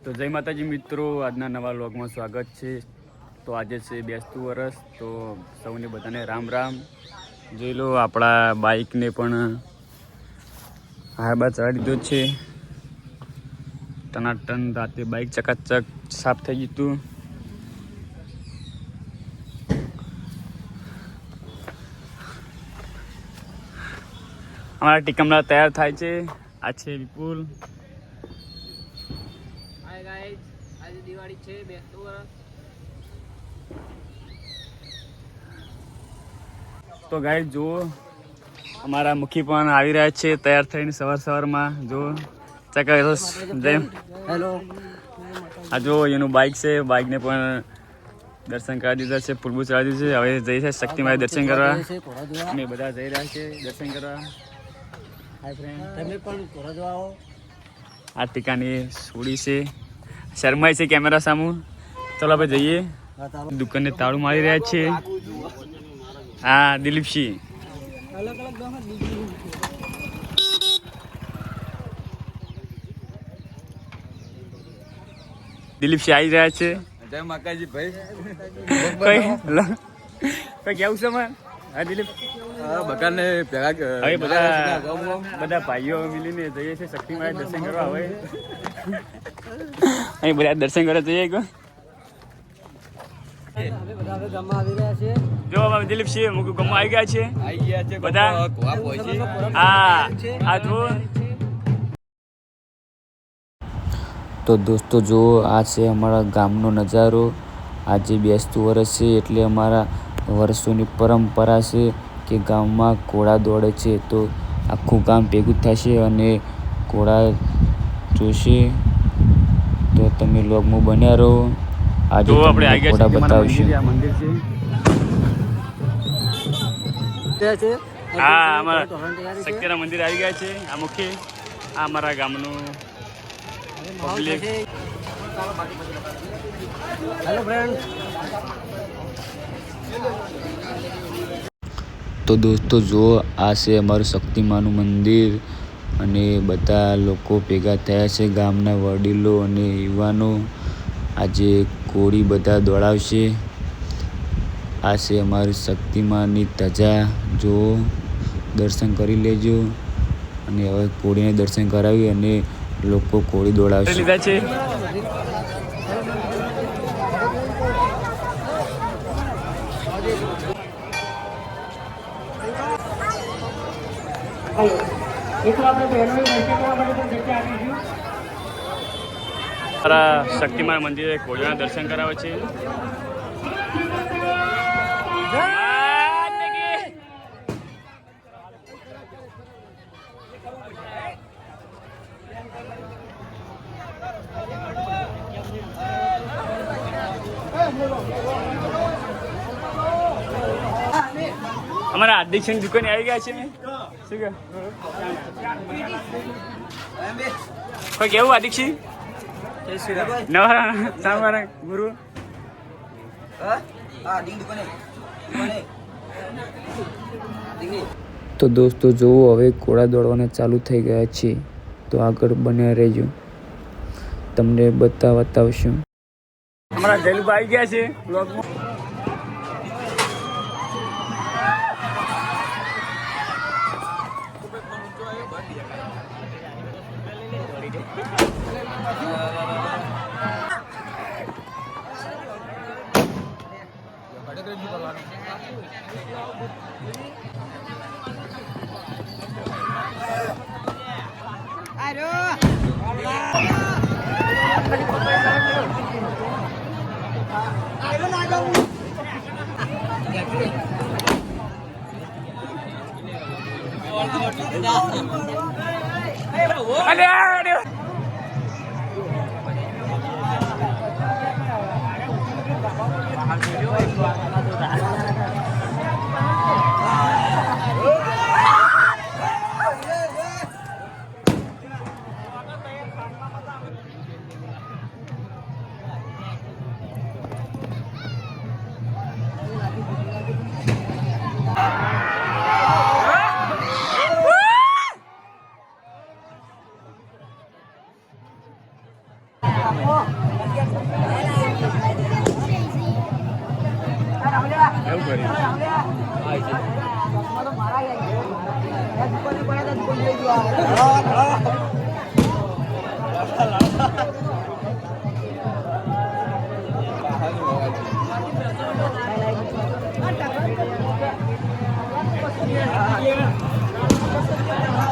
તો જય માતાજી મિત્રો, આજના નવા વ્લોગમાં સ્વાગત છે। તો આજે છે બેસતું વરસ, તો સૌને બધાને રામ રામ। જોઈ લો આપણા બાઇકને પણ હારબા ચડાવી દીધો છે। ટનાટન રાતે બાઇક ચકાચક સાફ થઈ ગયું હતું। અમારા ટીકમડા તૈયાર થાય છે। આ છે વિપુલ। હાય ગાઈસ, આજે દિવાળી છે, બેસતું વરસ। તો ગાઈસ જુઓ, અમારા મુખી પણ આવી રહ્યા છે તૈયાર થઈને સવારમાં। જો ચકાસ જય હેલો। આ જો એનું બાઇક છે, બાઇકને પણ દર્શન કરાવી દીધા છે, ફૂલબુ ચડાવી દીધું છે। હવે જઈ છે શક્તિમાએ દર્શન કરવા, અમે બધા જઈ રહ્યા છે દર્શન કરવા। હાય ફ્રેન્ડ, તમે પણ ઘોડા જોવા આવો। આ ટીકાની સોડી છે, શર્માય છે કેમેરા સામું। ચાલો આપણે જઈએ, દુકાનને તાળું મારી રહ્યા છે। હા દિલીપસિંહ, અલગ અલગ દિલીપસિંહ આવી રહ્યા છે। જય માતાજી ભાઈ। કઈ કેવું છે man? હા દિલીપ, બધાને ભેગા હવે બધા ભાઈઓ મિલીને જઈએ છીએ શક્તિમાએ દર્શન કરવા। હવે અહીં બધા દર્શન કરવા જઈએ। જો હવે દિલીપસિંહ મુકુ ગમવા આવી ગયા છે બધા। હા આ જો તો દોસ્તો જુઓ, આ છે અમારા ગામનો નજારો। આજે બેસતું વરસ છે એટલે અમારા વર્ષોની પરંપરા છે કે ગામમાં ઘોડા દોડે છે। તો આખું ગામ ભેગું થશે અને ઘોડા જોશે। તો તમે વ્લોગમાં બન્યા રહો, આજે તમને ઘોડા બતાવશું। હા અમારા શક્તિના મંદિર આવી ગયા છે। આ મુખી, આ અમારા ગામનું પબ્લિક। Hello friend. તો દોસ્તો જુઓ, આ છે અમારું શક્તિમાનું મંદિર અને બધા લોકો ભેગા થયા છે, ગામના વડીલો અને યુવાનો। આજે ઘોડી બધા દોડાવશે। આ છે અમારી શક્તિમાની ધજા, જુઓ દર્શન કરી લેજો। અને હવે ઘોડીને દર્શન કરાવી અને લોકો ઘોડી દોડાવશે લીધા છે। શક્તિમાન મંદિરે ઘોડીના દર્શન કરાવે છે। અમારા હાર્દિક દુકાને આવી ગયા છે। શું કે કોઈ કેવું હાર્દિકસિંહ નવા સામારા ગુરુ? તો દોસ્તો જુઓ, હવે ઘોડા દોડવાના ચાલુ થઈ ગયા છે। તો આગળ બન્યા રહેજો, તમને બતાવશું। અમારા જયલુભાઈ આવી ગયા છે બ્લોગમાં।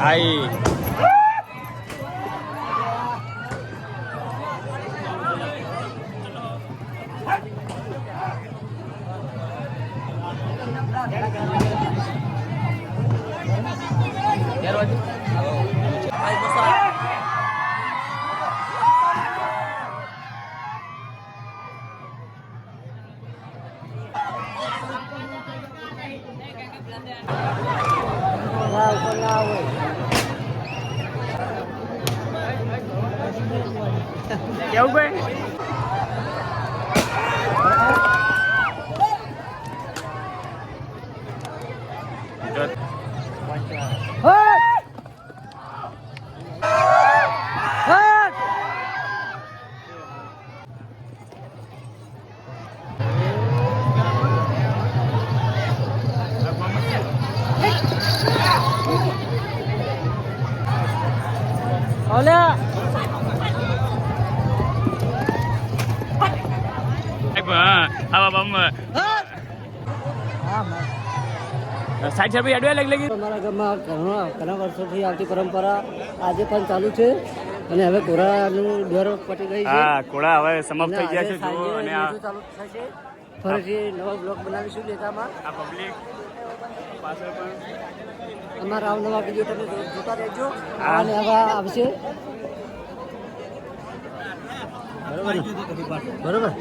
આઈ કેવું ભાઈ સાઈડ સાઈડ એડવા લાગી અમારા ગામમાં ઘણા વર્ષોથી આવતી પરંપરા આજે પણ ચાલુ છે અને હવે કોરાનું દર પટી ગઈ છે. હા કોળા હવે સમાપ્ત થઈ ગયા છે સાંજે જુઓ અને બીજું ચાલુ થશે. ફરીથી નવો બ્લોગ બનાવીશું લેતામાં. આ પબ્લિક પાછળ પણ અમારા અવનવા વિડીયો તમે જોતા રહેજો હા. અને હવે આવશે બરોબર.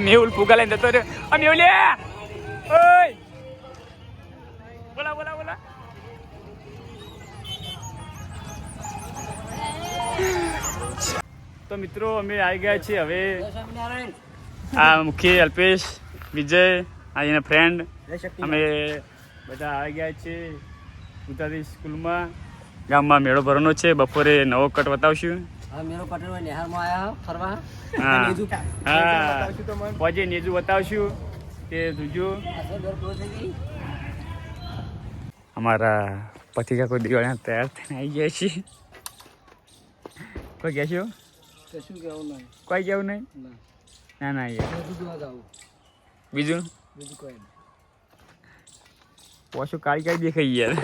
મેહુલ ફુગા લઈને જતો રહ્યો. આ મેહુલ ઓય બોલા બોલા બોલા તો મિત્રો અમે આવી ગયા છીએ હવે સ્વામિનારાયણ. આ મુખ્ય અલ્પેશ વિજય આ એના ફ્રેન્ડ અમે બધા આવી ગયા છીએ ગુજરાતી સ્કૂલમાં. ગામમાં મેળો ભરવાનો છે. બપોરે નવો કટ બતાવશું. હા મેરો પટેલ ભાઈ નિહારમાં આવ્યા ફરવા. હા હા પછી નેજુ બતાવશું તે જોજો. અમારા પતિકા કોઈ દિવાળી તૈયાર થઈને આવી ગયા છે. કોઈ કહેશો? કશું કહેવું નહીં. કોઈ કહેવું નહીં? ના ના યાર બીજું બીજું કોઈ નહીં. પોશું કાળી કાળી દેખાઈ યાર.